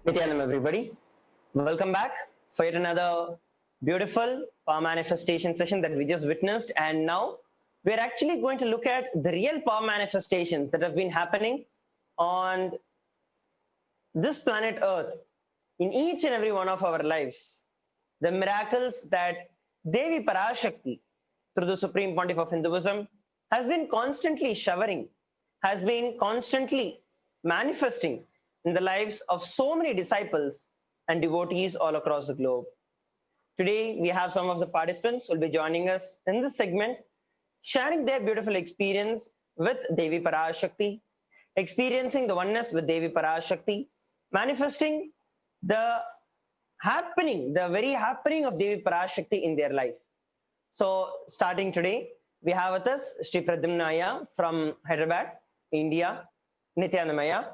Nityanam, everybody. Welcome back for yet another beautiful power manifestation session that we just witnessed. And now we're actually going to look at the real power manifestations that have been happening on this planet Earth in each and every one of our lives. The miracles that Devi Parashakti, through the Supreme Pontiff of Hinduism, has been constantly showering, has been constantly manifesting in the lives of so many disciples and devotees all across the globe. Today, we have some of the participants who will be joining us in this segment, sharing their beautiful experience with Devi Parashakti, experiencing the oneness with Devi Parashakti, manifesting the very happening of Devi Parashakti in their life. So, starting today, we have with us Sri Pradyumnaya from Hyderabad, India. Nityanamaya,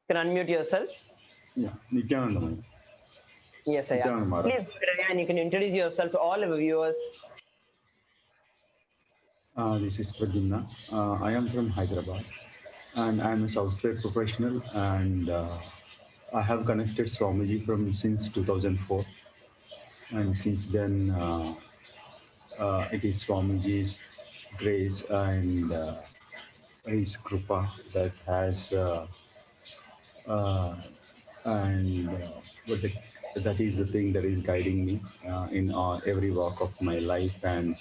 you can unmute yourself. Yeah, Nityanandamaya. Yes, Aya. Please go ahead, Aya, and you can introduce yourself to all our viewers. This is Pradyumna. I am from Hyderabad and I am a software professional and I have connected Swamiji since 2004 and since then it is Swamiji's grace and his Krupa that has and but the, that is the thing that is guiding me in every walk of my life um,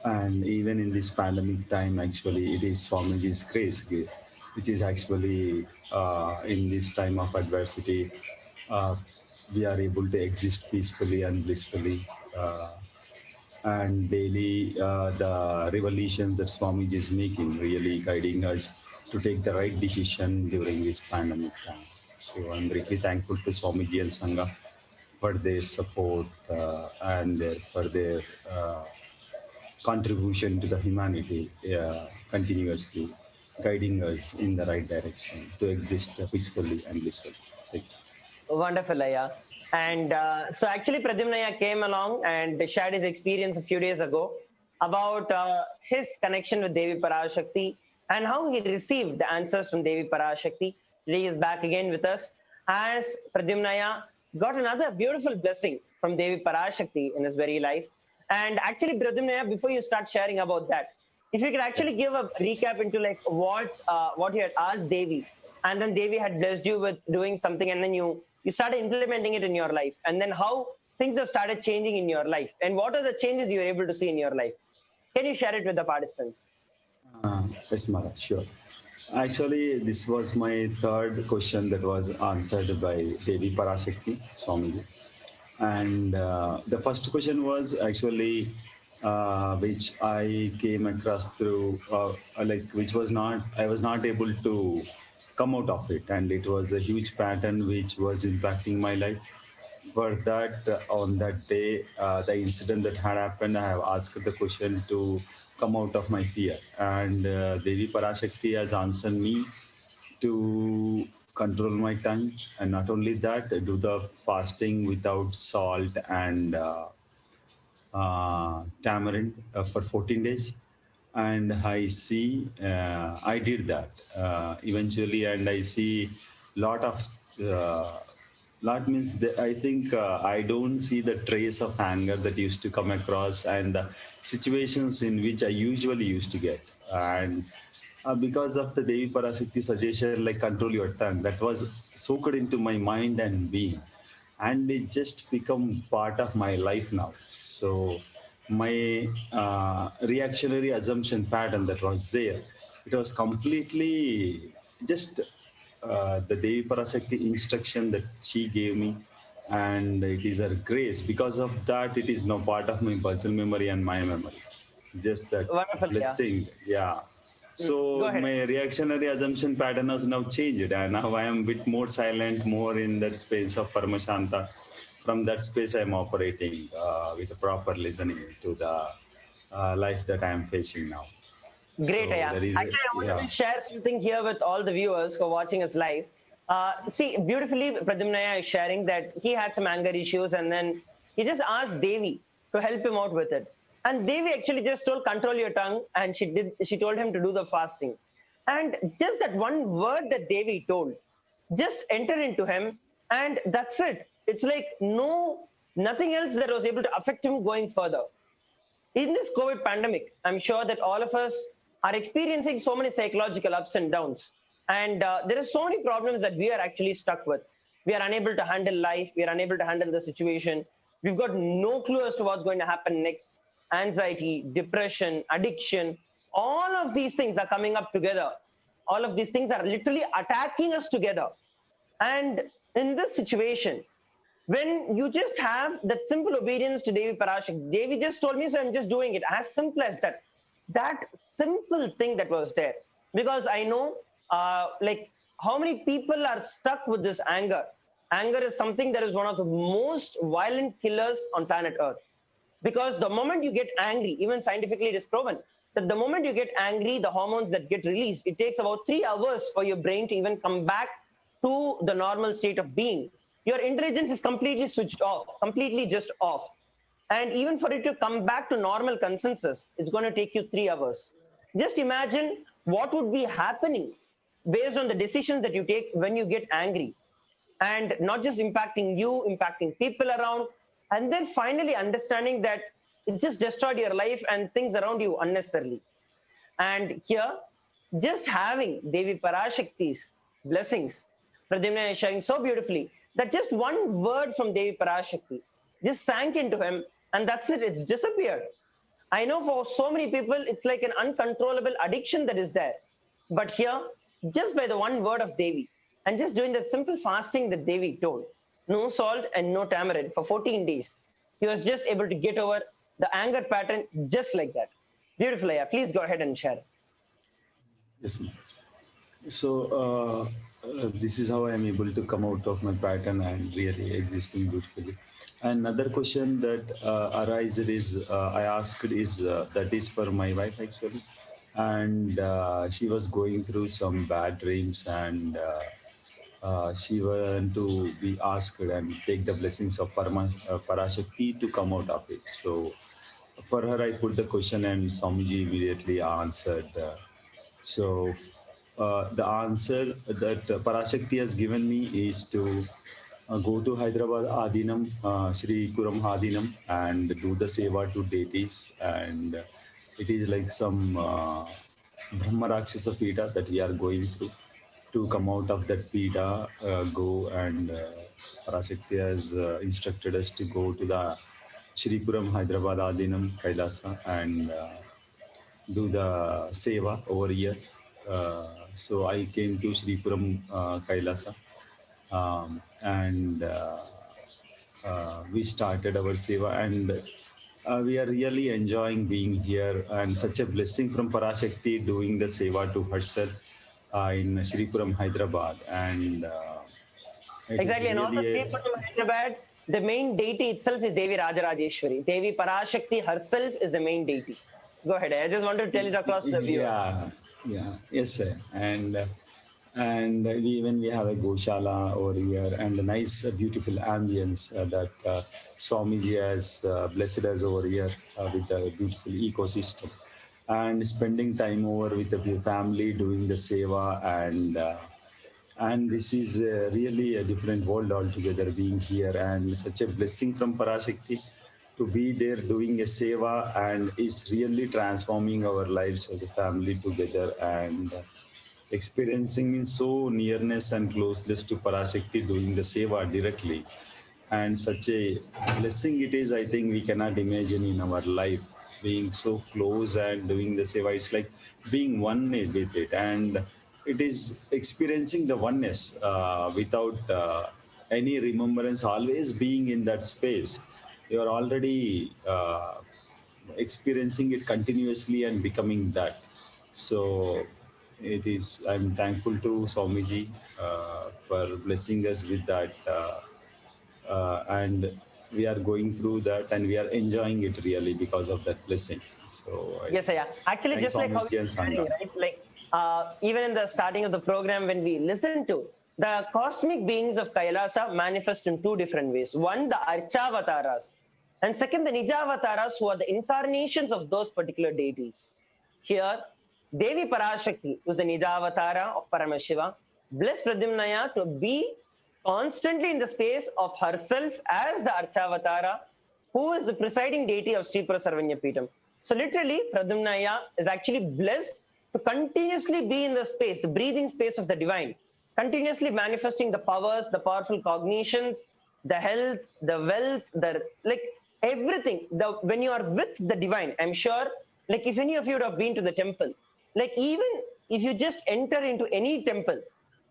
and even in this pandemic time actually it is Swamiji's grace which is actually in this time of adversity uh, we are able to exist peacefully and blissfully and daily the revolution that Swamiji is making really guiding us to take the right decision during this pandemic time. So I'm really thankful to Swamiji and Sangha for their support for their contribution to the humanity continuously guiding us in the right direction to exist peacefully and blissfully. Thank you. Wonderful, Aya. And so actually Pradyumnaya came along and shared his experience a few days ago about his connection with Devi Parashakti and how he received the answers from Devi Parashakti. Today he is back again with us as Pradyumnaya got another beautiful blessing from Devi Parashakti in his very life. And actually, Pradyumnaya, before you start sharing about that, if you could actually give a recap into like what you had asked Devi, and then Devi had blessed you with doing something, and then you started implementing it in your life, and then how things have started changing in your life, and what are the changes you were able to see in your life? Can you share it with the participants? Yes, Mara, sure. Actually, this was my third question that was answered by Devi Parashakti Swamiji. And the first question was actually which I came across through, which was not, I was not able to come out of it. And it was a huge pattern which was impacting my life. For that, on that day, the incident that had happened, I have asked the question to come out of my fear. And Devi Parashakti has answered me to control my tongue, and not only that, do the fasting without salt and tamarind for 14 days. And I see, I did that eventually, and I see lot of, lot means that I think I don't see the trace of anger that used to come across and the situations in which I usually used to get. And because of the Devi Parashakti suggestion, like control your tongue, that was soaked into my mind and being, and it just become part of my life now. So my reactionary assumption pattern that was there, it was completely just the Devi Parashakti instruction that she gave me, and it is her grace. Because of that, it is now part of my muscle memory and my memory. Just that Wonderful, yeah. blessing, yeah. Go So ahead. my reactionary assumption pattern has now changed, and now I am a bit more silent, more in that space of Paramashanta. From that space, I am operating with a proper listening to the life that I am facing now. Great, So Aya. there is, Actually, I wanted yeah. to share something here with all the viewers who are watching us live. See, beautifully, Pradyumnaya is sharing that he had some anger issues and then he just asked Devi to help him out with it. And Devi actually just told, control your tongue, and she told him to do the fasting. And just that one word that Devi told, just enter into him, and that's it. It's like nothing else that was able to affect him going further. In this COVID pandemic, I'm sure that all of us are experiencing so many psychological ups and downs. And there are so many problems that we are actually stuck with. We are unable to handle life. We are unable to handle the situation. We've got no clue as to what's going to happen next. Anxiety, depression, addiction, all of these things are coming up together. All of these things are literally attacking us together. And in this situation, when you just have that simple obedience to Devi Parashak, Devi just told me, so I'm just doing it. As simple as that. That simple thing that was there. Because I know, like, how many people are stuck with this anger. Anger is something that is one of the most violent killers on planet Earth. Because the moment you get angry, even scientifically it is proven that the moment you get angry, the hormones that get released, it takes about 3 hours for your brain to even come back to the normal state of being. Your intelligence is completely switched off, completely just off. And even for it to come back to normal consensus, it's going to take you 3 hours. Just imagine what would be happening based on the decisions that you take when you get angry, and not just impacting you, impacting people around, and then finally understanding that it just destroyed your life and things around you unnecessarily. And here, just having Devi Parashakti's blessings, Pradyumna is sharing so beautifully that just one word from Devi Parashakti just sank into him, and that's it, it's disappeared. I know for so many people, it's like an uncontrollable addiction that is there. But here, just by the one word of Devi, and just doing that simple fasting that Devi told, no salt and no tamarind for 14 days, he was just able to get over the anger pattern just like that. Beautiful, Aya. Please go ahead and share. Yes, ma'am. So this is how I am able to come out of my pattern and really existing beautifully. Another question that arises is I asked is that is for my wife actually, and she was going through some bad dreams, and she want to be asked and take the blessings of Parashakti to come out of it. So for her, I put the question, and Swamiji immediately answered. The answer that Parashakti has given me is to go to Hyderabad Adinam, Sri Kuram Adinam, and do the seva to deities. And it is like some Brahma Rakshasa Pita that we are going through. To come out of that Pita, go and Parashakti has instructed us to go to the Sri Kuram Hyderabad Adinam Kailasa and do the seva over here. So I came to Sripuram Kailasa, and we started our seva, and we are really enjoying being here, and such a blessing from Parashakti doing the seva to herself in Sripuram, Hyderabad, and it Exactly, is and also really Sripuram Hyderabad, the main deity itself is Devi Rajarajeshwari. Devi Parashakti herself is the main deity. Go ahead. I just wanted to tell it across to the viewers. Yes, sir. And we have a Goshala over here and a nice, beautiful ambience that Swamiji has blessed us over here with a beautiful ecosystem. And spending time over with the family, doing the seva, and this is really a different world altogether being here, and such a blessing from Parashakti to be there doing a seva, and it's really transforming our lives as a family together, and experiencing in so nearness and closeness to Parashakti doing the seva directly. And such a blessing it is, I think we cannot imagine in our life, being so close and doing the seva. It's like being one with it, and it is experiencing the oneness without any remembrance, always being in that space. You are already experiencing it continuously and becoming that. So it is, I'm thankful to Swamiji for blessing us with that. And we are going through that, and we are enjoying it really because of that blessing. So Yes, yeah. Actually, just like how you're sharing, right? Like even in the starting of the program, when we listen to the cosmic beings of Kailasa manifest in two different ways. One, the Archavataras, and second, the Nijavataras, who are the incarnations of those particular deities. Here, Devi Parashakti, who's the Nijavatara of Paramashiva, blessed Pradyumnaya to be constantly in the space of herself as the Archavatara, who is the presiding deity of Sri Sarvanya Peetham. So literally, Pradyumnaya is actually blessed to continuously be in the space, the breathing space of the divine, continuously manifesting the powers, the powerful cognitions, the health, the wealth, the like everything. When you are with the divine, I'm sure, like if any of you would have been to the temple, like even if you just enter into any temple,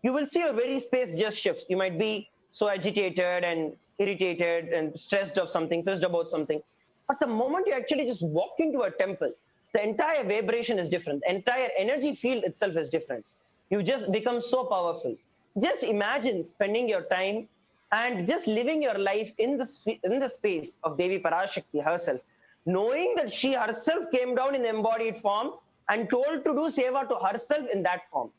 you will see your very space just shifts. You might be so agitated and irritated and stressed of something, pissed about something. But the moment you actually just walk into a temple, the entire vibration is different. The entire energy field itself is different. You just become so powerful. Just imagine spending your time and just living your life in the space of Devi Parashakti herself, knowing that she herself came down in the embodied form and told to do seva to herself in that form.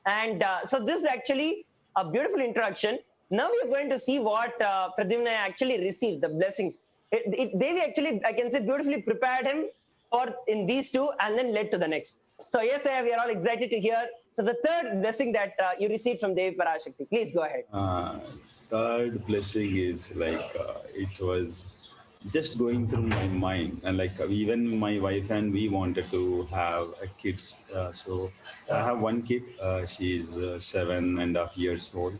And so this is actually a beautiful introduction. Now we are going to see what Pradyumna actually received, the blessings. Devi actually, I can say, beautifully prepared him for in these two and then led to the next. So yes, we are all excited to hear. So the third blessing that you received from Devi Parashakti. Please go ahead. Third blessing is like it was just going through my mind, and like even my wife and we wanted to have a kids. So I have one kid. She is 7.5 years old,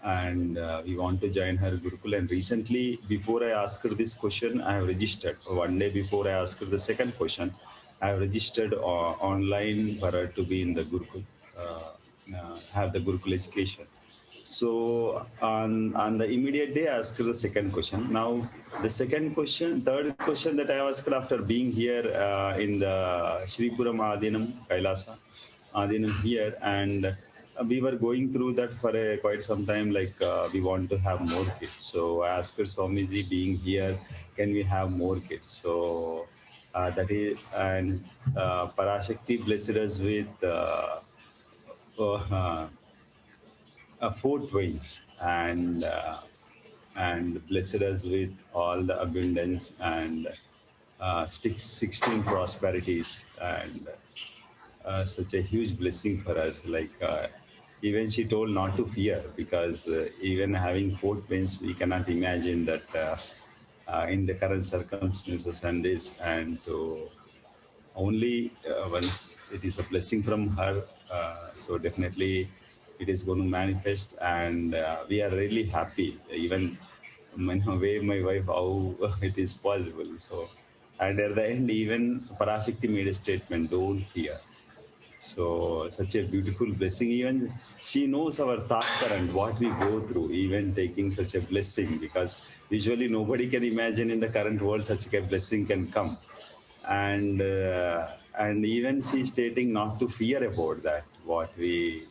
and we want to join her Gurukul. And recently, before I asked her this question, I have registered. One day before I asked her the second question, I have registered online for her to be in the Gurukul, have the Gurukul education. So on the immediate day, I asked her the second question. Now the third question that I asked after being here in the Shripuram Adinam Kailasa Adinam here, and we were going through that for quite some time. Like we want to have more kids. So I asked her, Swamiji, being here, can we have more kids? So that is, and Parashakti blessed us with. Four twins, and blessed us with all the abundance and 16 prosperities, and such a huge blessing for us. Like even she told not to fear, because even having four twins, we cannot imagine that in the current circumstances and this, and to only once it is a blessing from her. So definitely it is going to manifest, and we are really happy. Even in a way, my wife, how it is possible. So, and at the end, even Parashakti made a statement: "Don't fear." So such a beautiful blessing. Even she knows our thought current, what we go through, even taking such a blessing, because usually nobody can imagine in the current world such a blessing can come. And even she's stating not to fear about that, what we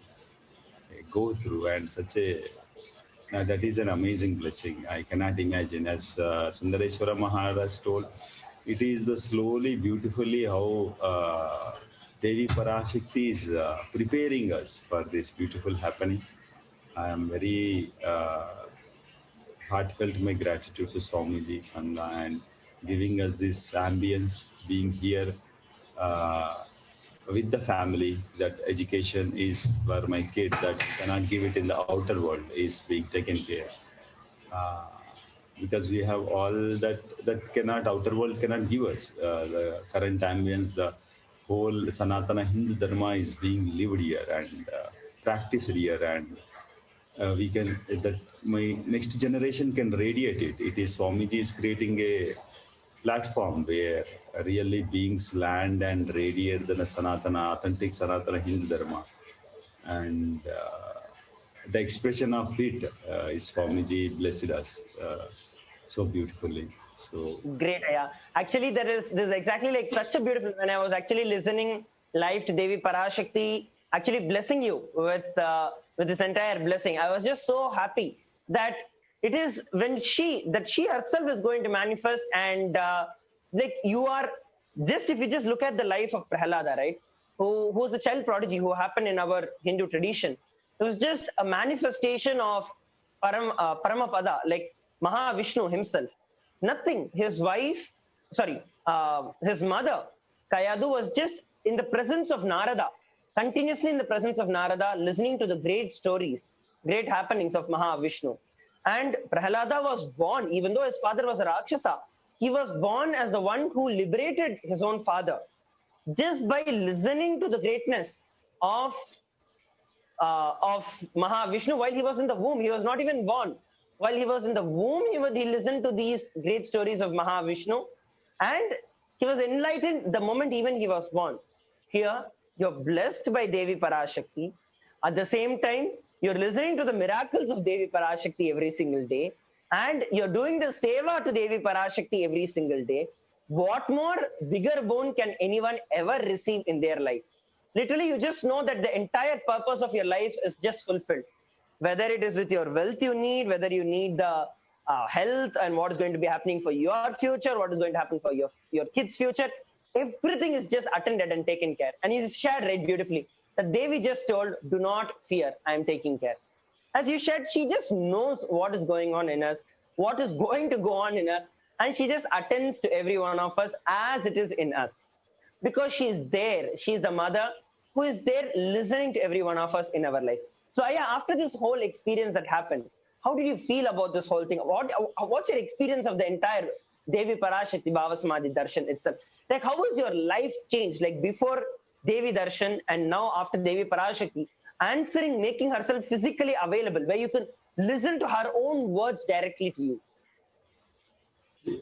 go through, and such a that is an amazing blessing. I cannot imagine, as Sundareshwara Maharaj told, it is the slowly, beautifully how Devi Parashakti is preparing us for this beautiful happening. I am very heartfelt my gratitude to Swamiji Sangha and giving us this ambience, being here with the family. That education is for my kid, that cannot give it in the outer world, is being taken care. Uh, because we have all that cannot outer world cannot give us. The current ambience, the whole Sanatana Hindu Dharma is being lived here and practiced here, and we can that my next generation can radiate it. It is Swamiji is creating a platform where really beings land and radiate the Sanatana, authentic Sanatana Hindu Dharma, and the expression of it is Swamiji blessed us so beautifully. So Great, yeah. Actually, there is exactly like such a beautiful. When I was actually listening live to Devi Parashakti, actually blessing you with this entire blessing, I was just so happy that it is when she herself is going to manifest, and like you are just, if you just look at the life of Prahalada, right, who was a child prodigy who happened in our Hindu tradition. It was just a manifestation of Paramapada, like Mahavishnu himself. Nothing. His wife, sorry, his mother, Kayadu, was just in the presence of Narada, continuously in the presence of Narada, listening to the great stories, great happenings of Mahavishnu. And Prahalada was born, even though his father was a Rakshasa, he was born as the one who liberated his own father just by listening to the greatness of of Mahavishnu while he was in the womb. He was not even born. While he was in the womb, he listened to these great stories of Mahavishnu, and he was enlightened the moment even he was born. Here, you're blessed by Devi Parashakti. At the same time, you're listening to the miracles of Devi Parashakti every single day, and you're doing the seva to Devi Parashakti every single day. What more bigger boon can anyone ever receive in their life? Literally, you just know that the entire purpose of your life is just fulfilled. Whether it is with your wealth you need, whether you need the health and what is going to be happening for your future, what is going to happen for your kids' future, everything is just attended and taken care. And he shared right beautifully that Devi just told, do not fear, I am taking care. As you said, she just knows what is going on in us, what is going to go on in us, and she just attends to every one of us as it is in us. Because she is there, she is the mother who is there listening to every one of us in our life. So, Aya, after this whole experience that happened, how did you feel about this whole thing? What's your experience of the entire Devi Parashakti Bhavasamadhi Darshan itself? Like, how was your life changed? Like, before Devi Darshan and now after Devi Parashakti, answering, making herself physically available, where you can listen to her own words directly to you.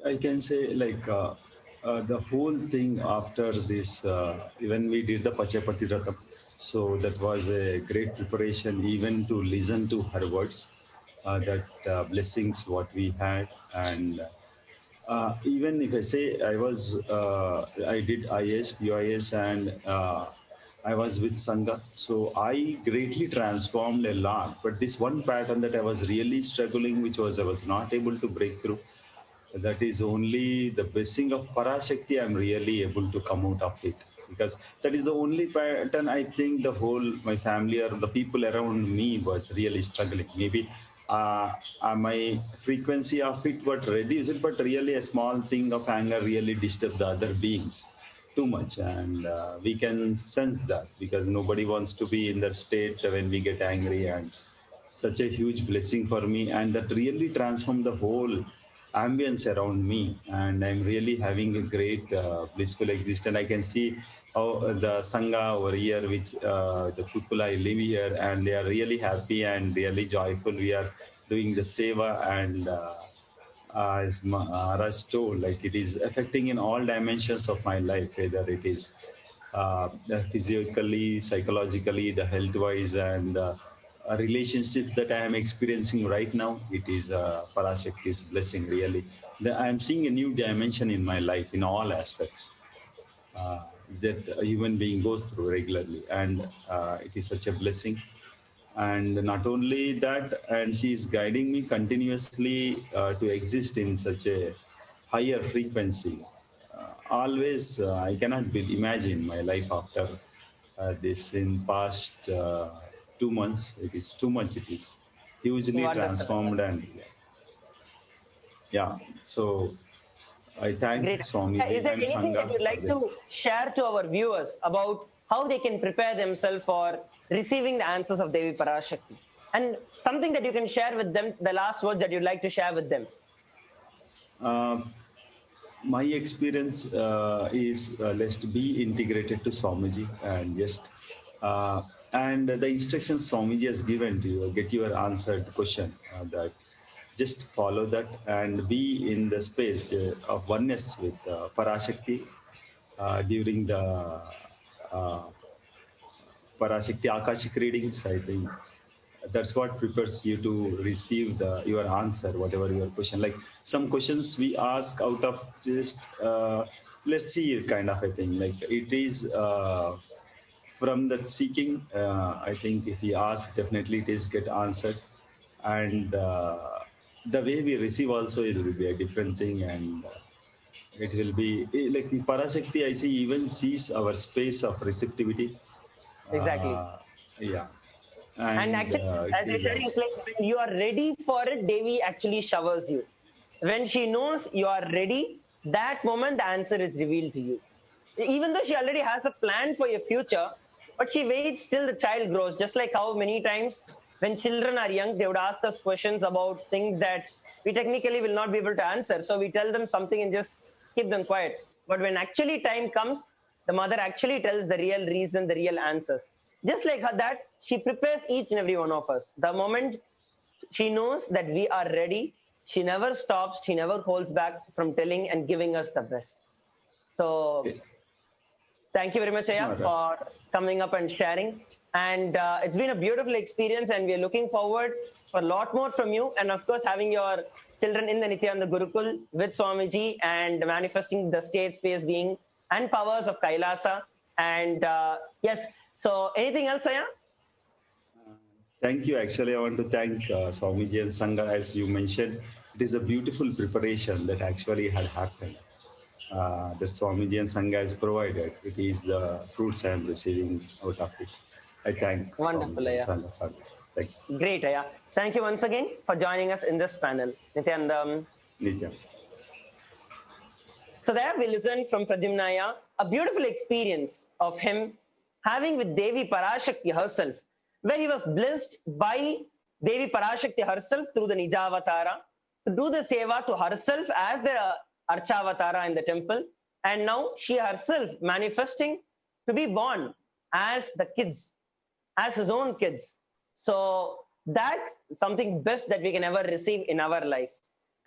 I can say like the whole thing after this, when we did the Pachapati Ratham, so that was a great preparation even to listen to her words, that blessings what we had. And even if I say I did IS, UIS, and I was with Sangha. So I greatly transformed a lot. But this one pattern that I was really struggling, which was I was not able to break through, that is only the blessing of Parashakti I'm really able to come out of it. Because that is the only pattern I think the whole, my family or the people around me was really struggling. Maybe my frequency of it was reduced, but really a small thing of anger really disturbed the other beings too much. And we can sense that because nobody wants to be in that state when we get angry. And such a huge blessing for me, and that really transformed the whole ambience around me. And I'm really having a great blissful existence. I can see how the Sangha over here, which the people I live here, and they are really happy and really joyful. We are doing the seva, and as Maharaj told, like it is affecting in all dimensions of my life, whether it is physically, psychologically, the health-wise, and a relationship that I am experiencing right now. It is Parashakti's blessing, really. I am seeing a new dimension in my life in all aspects that a human being goes through regularly. And it is such a blessing. And not only that, and she is guiding me continuously to exist in such a higher frequency. Always, I cannot imagine my life after this in past 2 months. It is too much. It is hugely Wonderful. transformed. And yeah, so I thank Great. Swamiji Is there and anything that Sangha you'd like to share to our viewers about how they can prepare themselves for receiving the answers of Devi Parashakti? And something that you can share with them, the last words that you'd like to share with them. My experience is let's be integrated to Swamiji, and just and the instructions Swamiji has given to you, get your answered question, that just follow that and be in the space of oneness with Parashakti during the Parashakti Akashic readings. I think that's what prepares you to receive your answer, whatever your question. Like some questions we ask out of just let's see kind of a thing. Like it is from that seeking. I think if we ask, definitely it is get answered, and the way we receive also it will be a different thing. And it will be like Parashakti. I see even sees our space of receptivity. Exactly. Yeah. And actually, as I said, it's like when you are ready for it, Devi actually showers you. When she knows you are ready, that moment the answer is revealed to you. even though she already has a plan for your future, but she waits till the child grows. Just like how many times when children are young, they would ask us questions about things that we technically will not be able to answer. So we tell them something and just keep them quiet. But when actually time comes, the mother actually tells the real reason, the real answers. Just like her, that she prepares each and every one of us. The moment she knows that we are ready, she never stops, she never holds back from telling and giving us the best. So thank you very much, Aya, Smart. for coming up and sharing. And it's been a beautiful experience, and we're looking forward for a lot more from you. And of course, having your children in the Nityananda Gurukul with Swamiji and manifesting the state space being and powers of Kailasa. And yes, so anything else, Aya? Thank you. Actually, I want to thank Swamiji and Sangha, as you mentioned. It is a beautiful preparation that actually had happened. The Swamiji and Sangha has provided. It is the fruits I am receiving out of it. I thank Wonderful, Swamiji and Aya. Sangha for this. Thank Great, Aya. Thank you once again for joining us in this panel. Nityanandam. you. Nitya. So there we listened from Pradyumnaya, a beautiful experience of him having with Devi Parashakti herself, where he was blessed by Devi Parashakti herself through the Nijavatara to do the seva to herself as the Archavatara in the temple, and now she herself manifesting to be born as the kids, as his own kids. So that's something best that we can ever receive in our life.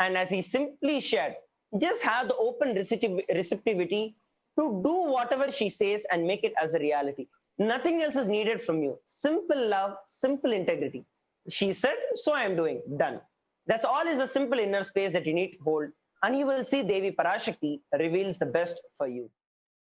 And as he simply shared, just have the open receptivity to do whatever she says and make it as a reality. Nothing else is needed from you. Simple love, simple integrity. She said, so I am doing, done. That's all is a simple inner space that you need to hold. And you will see Devi Parashakti reveals the best for you.